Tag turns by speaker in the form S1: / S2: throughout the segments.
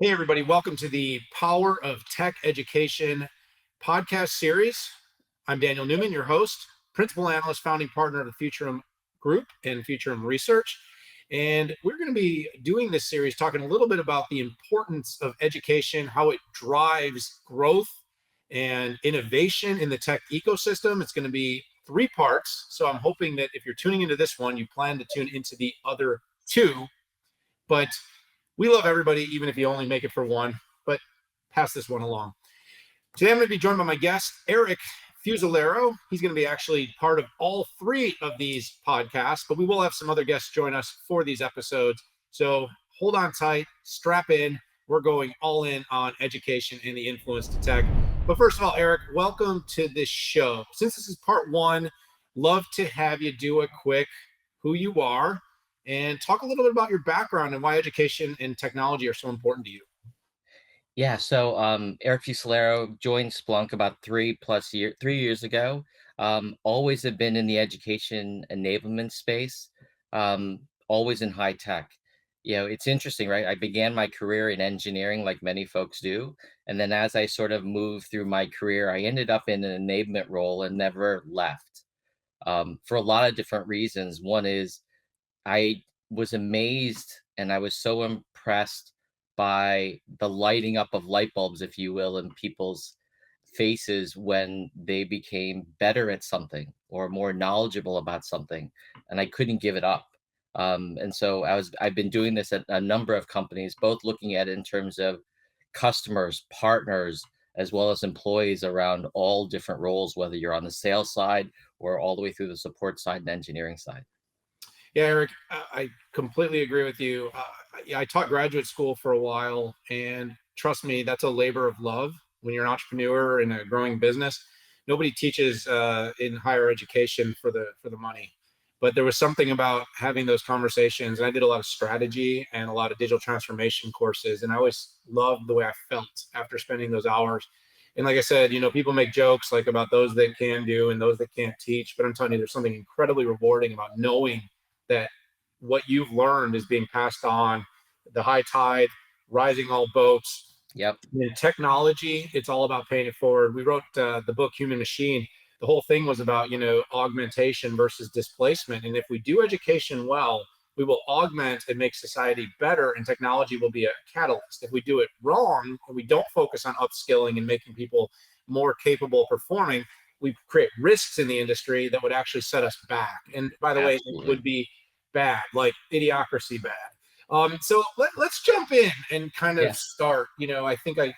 S1: Hey, everybody, welcome to the Power of Tech Education podcast series. I'm Daniel Newman, your host, principal analyst, founding partner of the Futurum Group and Futurum Research. And we're going to be doing this series talking a little bit about the importance of education, how it drives growth and innovation in the tech ecosystem. It's going to be three parts. So I'm hoping that if you're tuning into this one, you plan to tune into the other two. But we love everybody, even if you only make it for one, but pass this one along. Today, I'm going to be joined by my guest, Eric Fusilero. He's going to be actually part of all three of these podcasts, but we will have some other guests join us for these episodes. So hold on tight, strap in. We're going all in on education and the influence to tech. But first of all, Eric, welcome to this show. Since this is part one, love to have you do a quick who you are and talk a little bit about your background and why education and technology are so important to you.
S2: Eric Fusilero joined Splunk about 3 years ago. Always have been in the education enablement space, always in high tech. It's interesting, right? I began my career in engineering like many folks do. And then as I sort of moved through my career, I ended up in an enablement role and never left for a lot of different reasons. One is I was amazed and I was so impressed by the lighting up of light bulbs, if you will, in people's faces when they became better at something or more knowledgeable about something, and I couldn't give it up. I've been doing this at a number of companies, both looking at it in terms of customers, partners, as well as employees around all different roles, whether you're on the sales side or all the way through the support side and engineering side.
S1: Yeah, Eric, I completely agree with you. Yeah, I taught graduate school for a while, and trust me, that's a labor of love. When you're an entrepreneur in a growing business, nobody teaches in higher education for the money. But there was something about having those conversations. And I did a lot of strategy and a lot of digital transformation courses, and I always loved the way I felt after spending those hours. And like I said, people make jokes like about those that can do and those that can't teach, but I'm telling you, there's something incredibly rewarding about knowing that what you've learned is being passed on. The high tide, rising all boats.
S2: Yep.
S1: In technology, it's all about paying it forward. We wrote the book Human Machine. The whole thing was about augmentation versus displacement. And if we do education well, we will augment and make society better, and technology will be a catalyst. If we do it wrong and we don't focus on upskilling and making people more capable of performing, we create risks in the industry that would actually set us back. And by the way, it
S2: Absolutely.
S1: would be bad, like idiocracy bad. So let's jump in and kind of
S2: Yeah.
S1: start. I think I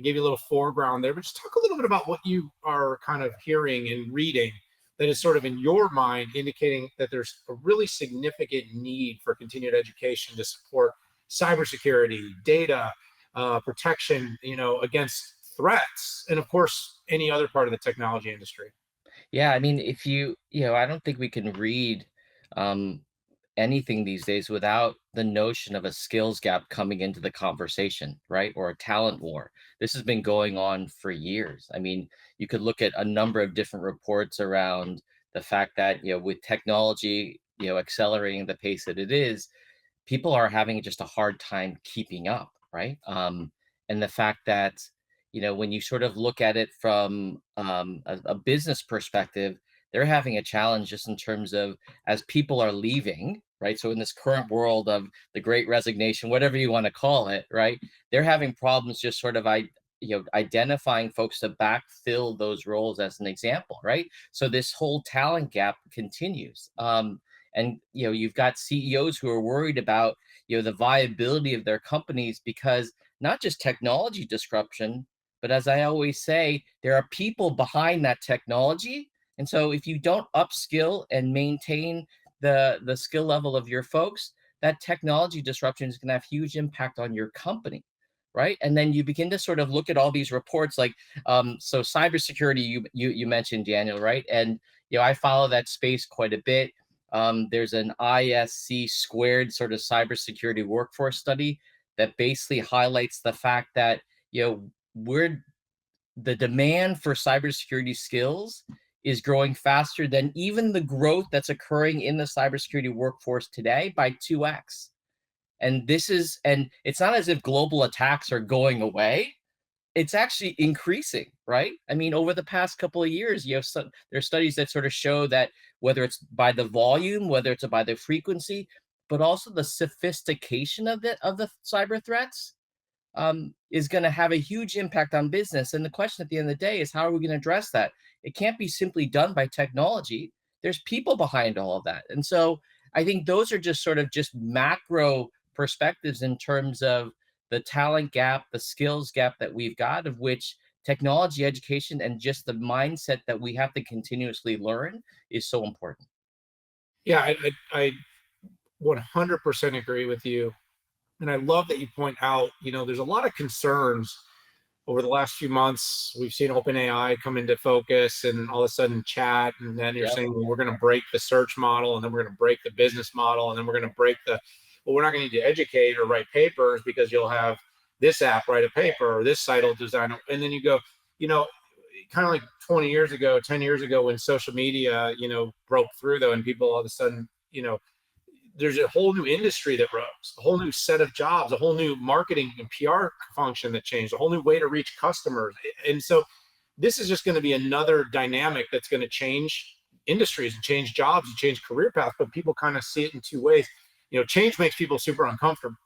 S1: gave you a little foreground there, but just talk a little bit about what you are kind of hearing and reading that is sort of in your mind indicating that there's a really significant need for continued education to support cybersecurity, data protection, against threats, and of course any other part of the technology industry.
S2: Yeah, I mean, if I don't think we can read um, anything these days without the notion of a skills gap coming into the conversation, right? Or a talent war. This has been going on for years. I mean, you could look at a number of different reports around the fact that, with technology, accelerating the pace that it is, people are having just a hard time keeping up, right? And the fact that, when you sort of look at it from a business perspective, they're having a challenge just in terms of as people are leaving, right? So in this current world of the great resignation, whatever you want to call it, right? They're having problems just sort of identifying folks to backfill those roles as an example, right? So this whole talent gap continues. And you've got CEOs who are worried about the viability of their companies because not just technology disruption, but as I always say, there are people behind that technology. And so if you don't upskill and maintain the skill level of your folks, that technology disruption is going to have huge impact on your company. Right. And then you begin to sort of look at all these reports like so cybersecurity you mentioned, Daniel, right? And I follow that space quite a bit. There's an ISC squared sort of cybersecurity workforce study that basically highlights the fact that we're the demand for cybersecurity skills is growing faster than even the growth that's occurring in the cybersecurity workforce today by 2x. And it's not as if global attacks are going away. It's actually increasing, right? I mean, over the past couple of years, there's studies that sort of show that whether it's by the volume, whether it's by the frequency, but also the sophistication of the cyber threats, is going to have a huge impact on business. And the question at the end of the day is, how are we going to address that? It can't be simply done by technology. There's people behind all of that. And so I think those are just sort of just macro perspectives in terms of the talent gap, the skills gap that we've got, of which technology education and just the mindset that we have to continuously learn is so important.
S1: Yeah, I 100% agree with you. And I love that you point out, there's a lot of concerns over the last few months. We've seen OpenAI come into focus and all of a sudden chat. And then you're
S2: Yep.
S1: saying, well, we're going to break the search model, and then we're going to break the business model. And then we're going to well, we're not going to need to educate or write papers because you'll have this app write a paper or this site will design it. And then you go, you know, kind of like 20 years ago, 10 years ago when social media, broke through though, and people all of a sudden, there's a whole new industry that rose, a whole new set of jobs, a whole new marketing and PR function that changed, a whole new way to reach customers. And so this is just going to be another dynamic that's going to change industries and change jobs and change career paths. But people kind of see it in two ways. Change makes people super uncomfortable.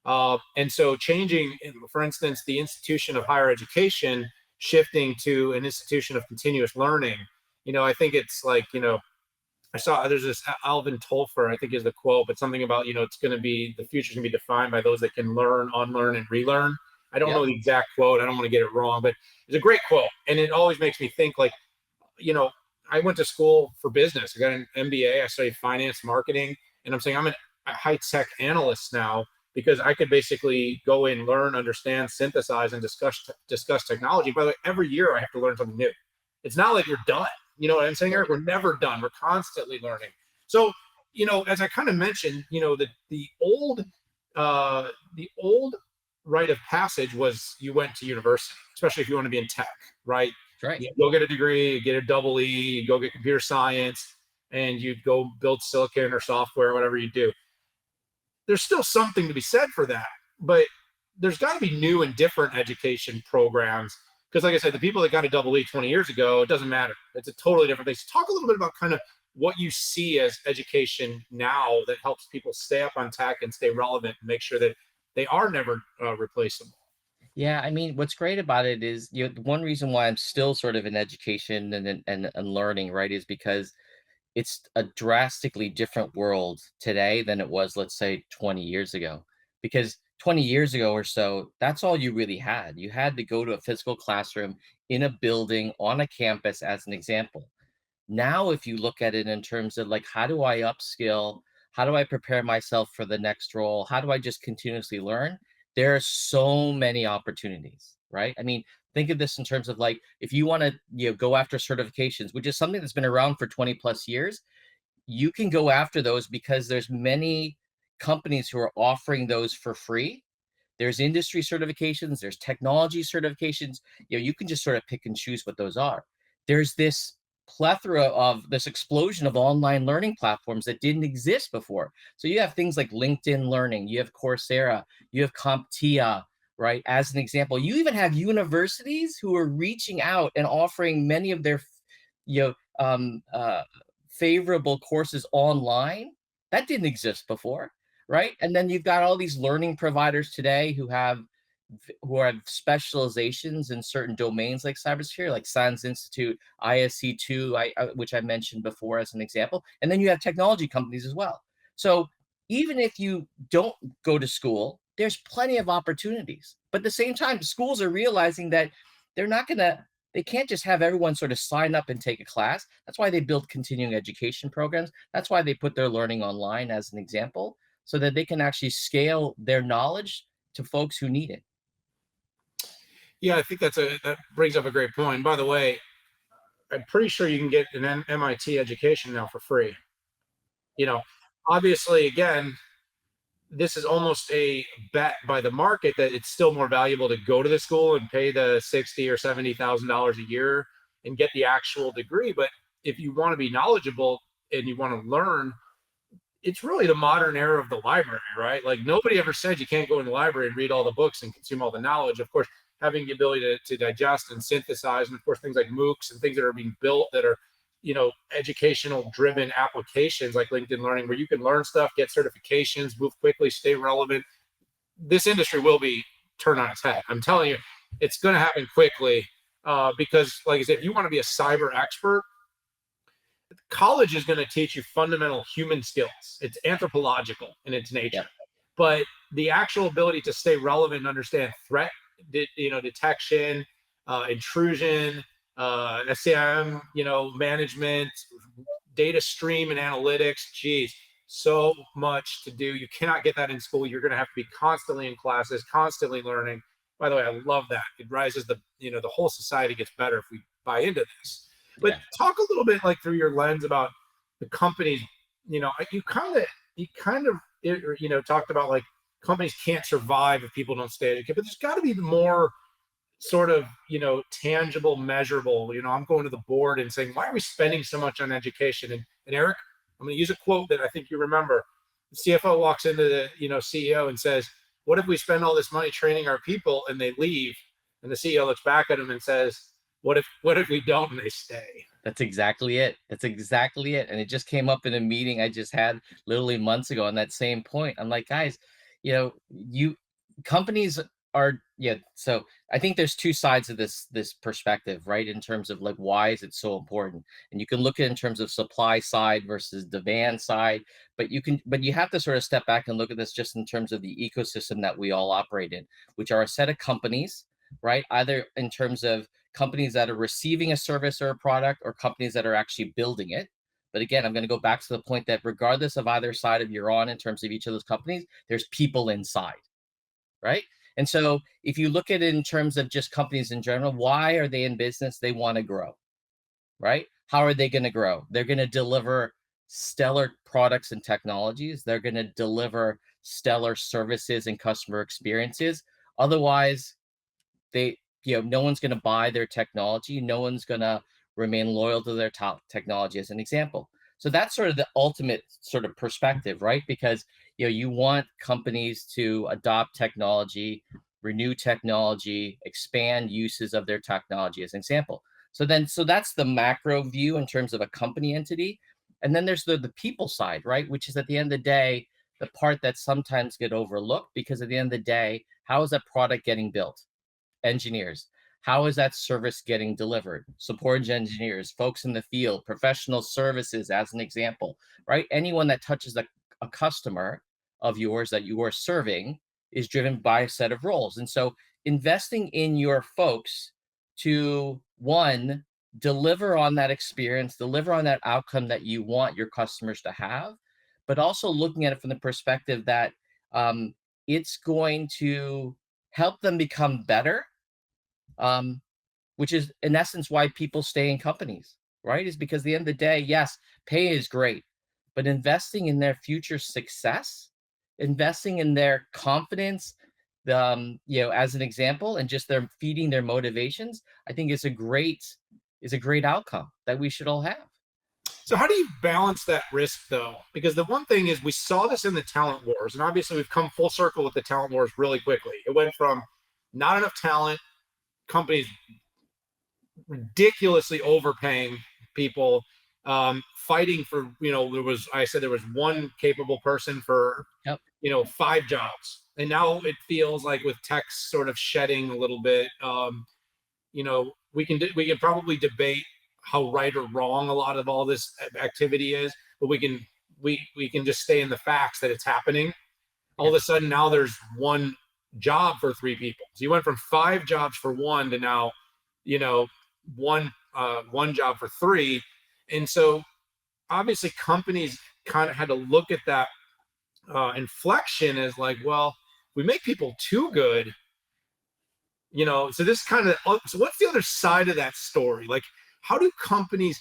S1: And so changing, for instance, the institution of higher education, shifting to an institution of continuous learning, I think it's like, I saw there's this Alvin Tolfer, I think is the quote, but something about, it's going to be, the future's going to be defined by those that can learn, unlearn, and relearn. I don't
S2: Yep.
S1: know the exact quote. I don't want to get it wrong, but it's a great quote. And it always makes me think like, you know, I went to school for business. I got an MBA. I studied finance, marketing, and I'm saying I'm a high tech analyst now because I could basically go in, learn, understand, synthesize, and discuss technology. By the way, every year I have to learn something new. It's not like you're done. You know what I'm saying, Eric?
S2: Right.
S1: We're never done. We're constantly learning. So, as I kind of mentioned, the old rite of passage was you went to university, especially if you want to be in tech, right?
S2: That's right.
S1: You go get a degree, you get a double E, you go get computer science, and you go build silicon or software, whatever you do. There's still something to be said for that, but there's got to be new and different education programs. Because, like I said, the people that got a double E 20 years ago, it doesn't matter. It's a totally different thing. So talk a little bit about kind of what you see as education now that helps people stay up on tech and stay relevant and make sure that they are never replaceable.
S2: Yeah, I mean, what's great about it is, one reason why I'm still sort of in education and learning, right, is because it's a drastically different world today than it was, let's say, 20 years ago. Because 20 years ago or so, that's all you really had. You had to go to a physical classroom in a building on a campus, as an example. Now, if you look at it in terms of like, how do I upskill? How do I prepare myself for the next role? How do I just continuously learn? There are so many opportunities, right? I mean, think of this in terms of like, if you want to, go after certifications, which is something that's been around for 20 plus years, you can go after those because there's many companies who are offering those for free. There's industry certifications, there's technology certifications. You can just sort of pick and choose what those are. There's this plethora of this explosion of online learning platforms that didn't exist before. So you have things like LinkedIn Learning, you have Coursera, you have CompTIA, right? As an example, you even have universities who are reaching out and offering many of their, you know, um, uh, favorable courses online. That didn't exist before, right? And then you've got all these learning providers today who have specializations in certain domains like cybersecurity, like Science Institute, ISC2, which I mentioned before as an example. And then you have technology companies as well. So even if you don't go to school, there's plenty of opportunities. But at the same time, schools are realizing that they're not going to, they can't just have everyone sort of sign up and take a class. That's why they build continuing education programs. That's why they put their learning online as an example, so that they can actually scale their knowledge to folks who need it.
S1: Yeah, I think that brings up a great point. And by the way, I'm pretty sure you can get an MIT education now for free. You know, Obviously, again, this is almost a bet by the market that it's still more valuable to go to the school and pay the 60 or $70,000 a year and get the actual degree. But if you want to be knowledgeable and you want to learn, it's really the modern era of the library, right? Like nobody ever said you can't go in the library and read all the books and consume all the knowledge. Of course, having the ability to digest and synthesize, and of course things like MOOCs and things that are being built that are, educational driven applications like LinkedIn Learning, where you can learn stuff, get certifications, move quickly, stay relevant. This industry will be turned on its head. I'm telling you, it's going to happen quickly, because, like I said, if you want to be a cyber expert, college is going to teach you fundamental human skills. It's anthropological in its nature,
S2: Yep.
S1: but the actual ability to stay relevant and understand threat, detection, intrusion, SCM, management, data stream and analytics. Geez, so much to do. You cannot get that in school. You're going to have to be constantly in classes, constantly learning. By the way, I love that. It rises the whole society gets better if we buy into this. But
S2: Yeah.
S1: talk a little bit like through your lens about the companies. You kind of talked about like companies can't survive if people don't stay educated, but there's got to be more sort of tangible, measurable. I'm going to the board and saying, why are we spending so much on education? And Eric, I'm going to use a quote that I think you remember. The CFO walks into the CEO and says, what if we spend all this money training our people and they leave? And the CEO looks back at him and says, what if we don't and they stay?
S2: That's exactly it. That's exactly it. And it just came up in a meeting I just had literally months ago on that same point. I'm like, guys, you companies are, yeah. So I think there's two sides of this perspective, right? In terms of like why is it so important? And you can look at it in terms of supply side versus demand side, but you have to sort of step back and look at this just in terms of the ecosystem that we all operate in, which are a set of companies, right? Either in terms of companies that are receiving a service or a product or companies that are actually building it. But again, I'm going to go back to the point that regardless of either side of you're on in terms of each of those companies, there's people inside, right? And so if you look at it in terms of just companies in general, why are they in business? They want to grow, right? How are they going to grow? They're going to deliver stellar products and technologies. They're going to deliver stellar services and customer experiences. Otherwise, they no one's going to buy their technology, no one's going to remain loyal to their top technology, as an example. So that's sort of the ultimate sort of perspective, right? Because you want companies to adopt technology, renew technology, expand uses of their technology, as an example. So that's the macro view in terms of a company entity. And then there's the people side, right? Which is at the end of the day the part that sometimes get overlooked, because at the end of the day, how is that product getting built? Engineers. How is that service getting delivered? Support engineers, folks in the field, professional services, as an example, right? Anyone that touches a customer of yours that you are serving is driven by a set of roles. And so investing in your folks to, one, deliver on that experience, deliver on that outcome that you want your customers to have, but also looking at it from the perspective that it's going to help them become better, um, which is in essence why people stay in companies, right? Is because at the end of the day, yes, pay is great, but investing in their future success, investing in their confidence, as an example, and just their feeding their motivations, I think is a great outcome that we should all have.
S1: So how do you balance that risk though? Because the one thing is we saw this in the talent wars, and obviously we've come full circle with the talent wars really quickly. It went from not enough talent, companies ridiculously overpaying people, fighting for, there was one capable person for,
S2: Yep.
S1: five jobs. And now it feels like with tech sort of shedding a little bit, we can probably debate how right or wrong a lot of all this activity is, but we can just stay in the facts that it's happening. All of
S2: Yeah.
S1: a sudden now there's one job for three people. So you went from five jobs for one to now, you know, one job for three. And so obviously companies kind of had to look at that inflection as like, well, we make people too good, so this kind of, so what's the other side of that story? Like, how do companies,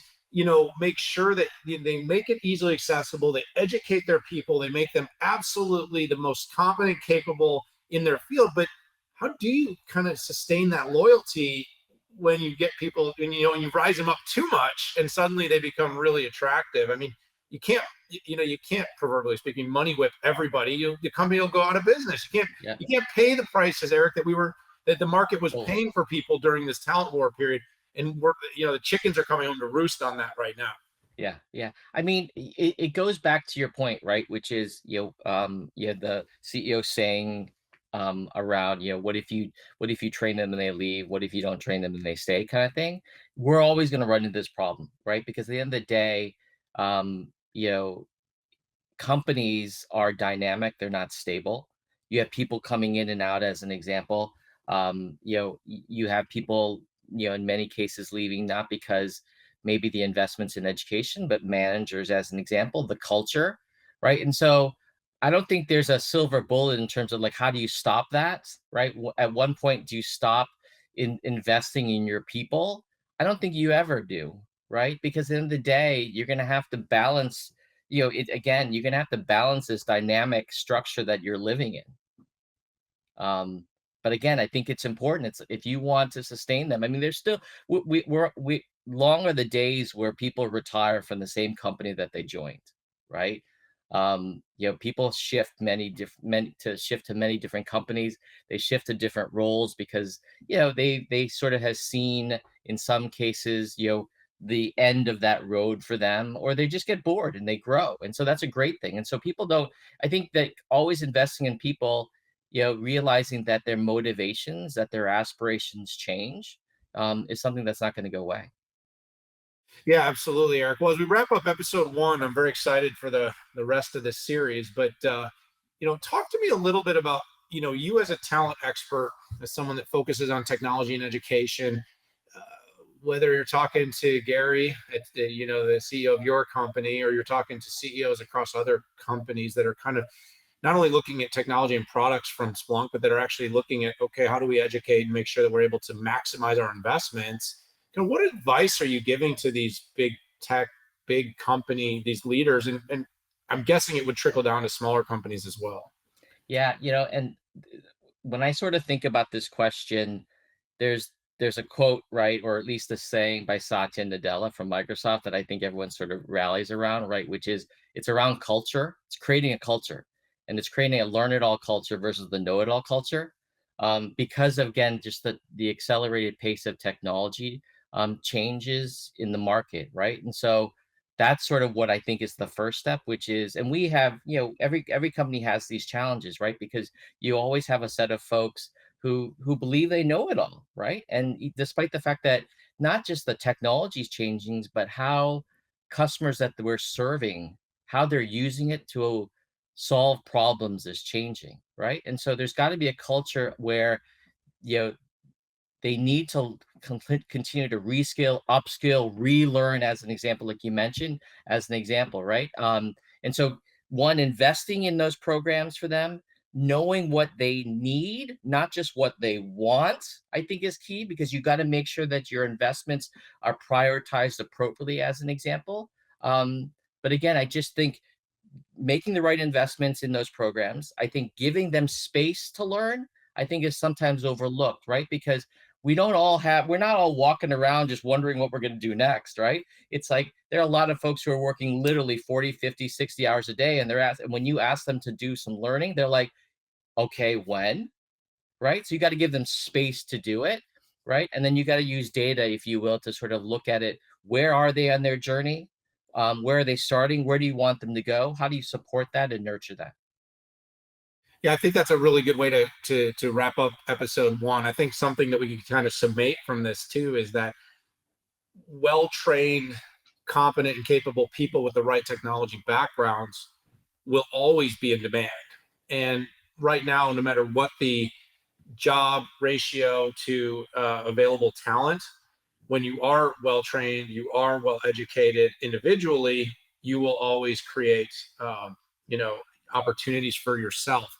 S1: make sure that they make it easily accessible, they educate their people, they make them absolutely the most competent, capable in their field, but how do you kind of sustain that loyalty when you get people and you rise them up too much and suddenly they become really attractive? I mean, you can't, proverbially speaking, money whip everybody. The company will go out of business.
S2: Yeah.
S1: You can't pay the prices, Eric, that the market was
S2: Totally.
S1: paying for people during this talent war period. And the chickens are coming home to roost on that right now.
S2: Yeah, yeah. I mean, it goes back to your point, right? Which is, the CEO saying around, what if you train them and they leave? What if you don't train them and they stay, kind of thing. We're always going to run into this problem, right? Because at the end of the day, um, you know, companies are dynamic, they're not stable. You have people coming in and out, as an example. You have people, in many cases leaving not because maybe the investments in education, but managers, as an example, the culture, right? And so I don't think there's a silver bullet in terms of like, how do you stop that, right? At one point, do you stop in investing in your people? I don't think you ever do, right? Because at the end of the day, you're going to have to balance, you're gonna have to balance this dynamic structure that you're living in. But again, I think it's important. It's if you want to sustain them. I mean, there's still we long are the days where people retire from the same company that they joined, right? People shift shift to many different companies. They shift to different roles because they sort of has seen in some cases the end of that road for them, or they just get bored and they grow, and so that's a great thing. And so people don't. I think that always investing in people, realizing that their motivations, that their aspirations change, is something that's not going to go away.
S1: Yeah, absolutely, Eric. Well, as we wrap up episode one, I'm very excited for the rest of this series. But talk to me a little bit about you as a talent expert, as someone that focuses on technology and education. Uh, Whether you're talking to Gary, at the CEO of your company, or you're talking to CEOs across other companies that are kind of not only looking at technology and products from Splunk, but that are actually looking at, okay, how do we educate and make sure that we're able to maximize our investments? What advice are you giving to these big tech, big company, these leaders? And I'm guessing it would trickle down to smaller companies as well.
S2: Yeah, and when I sort of think about this question, there's there's a quote, right, or at least a saying by Satya Nadella from Microsoft that I think everyone sort of rallies around, right, which is it's around culture. It's creating a culture, and it's creating a learn it all culture versus the know it all culture. Because of, again, just the accelerated pace of technology, changes in the market, right? And so that's sort of what I think is the first step, which is, and we have, every company has these challenges, right? Because you always have a set of folks who believe they know it all, right? And despite the fact that not just the technology is changing, but how customers that we're serving, how they're using it to solve problems is changing, right? And so there's got to be a culture where you know they need to continue to reskill, upskill, relearn, as an example, like you mentioned, as an example, right? And so, one, investing in those programs for them, knowing what they need, not just what they want, I think is key, because you got to make sure that your investments are prioritized appropriately, as an example. Um, but again, I just think making the right investments in those programs, I think giving them space to learn, I think is sometimes overlooked, right? Because we're not all walking around just wondering what we're going to do next, right? It's like there are a lot of folks who are working literally 40, 50, 60 hours a day. And and when you ask them to do some learning, they're like, okay, when? Right? So you got to give them space to do it, right? And then you got to use data, if you will, to sort of look at it. Where are they on their journey? Where are they starting? Where do you want them to go? How do you support that and nurture that?
S1: Yeah, I think that's a really good way to wrap up episode one. I think something that we can kind of summate from this too is that well-trained, competent, and capable people with the right technology backgrounds will always be in demand. And right now, no matter what the job ratio to available talent, when you are well trained, you are well educated individually, you will always create, um, you know, opportunities for yourself.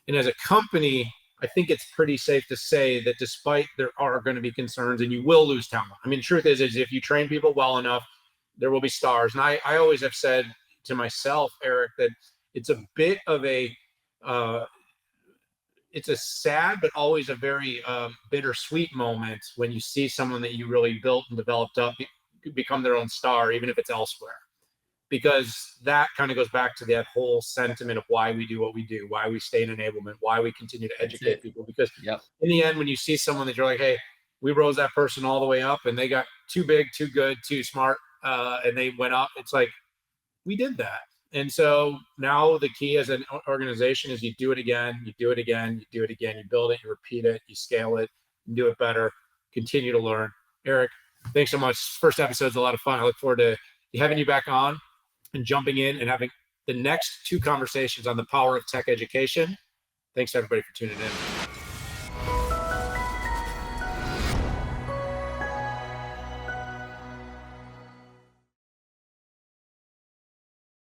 S1: And as a company, I think it's pretty safe to say that despite there are going to be concerns and you will lose talent. I mean, truth is if you train people well enough, there will be stars. And I always have said to myself, Eric, that it's a bit of uh, it's a sad but always a very bittersweet moment when you see someone that you really built and developed up become their own star, even if it's elsewhere. because that kind of goes back to that whole sentiment of why we do what we do, why we stay in enablement, why we continue to
S2: That's
S1: educate
S2: it.
S1: people. Because
S2: Yep.
S1: in the end, when you see someone that you're like, hey, we rose that person all the way up and they got too big, too good, too smart, and they went up, it's like, we did that. And so now the key as an organization is you do it again, you do it again, you do it again, you build it, you repeat it, you scale it, you do it better, continue to learn. Eric, thanks so much. First episode's a lot of fun. I look forward to having you back on and jumping in and having the next two conversations on the power of tech education. Thanks to everybody for tuning in.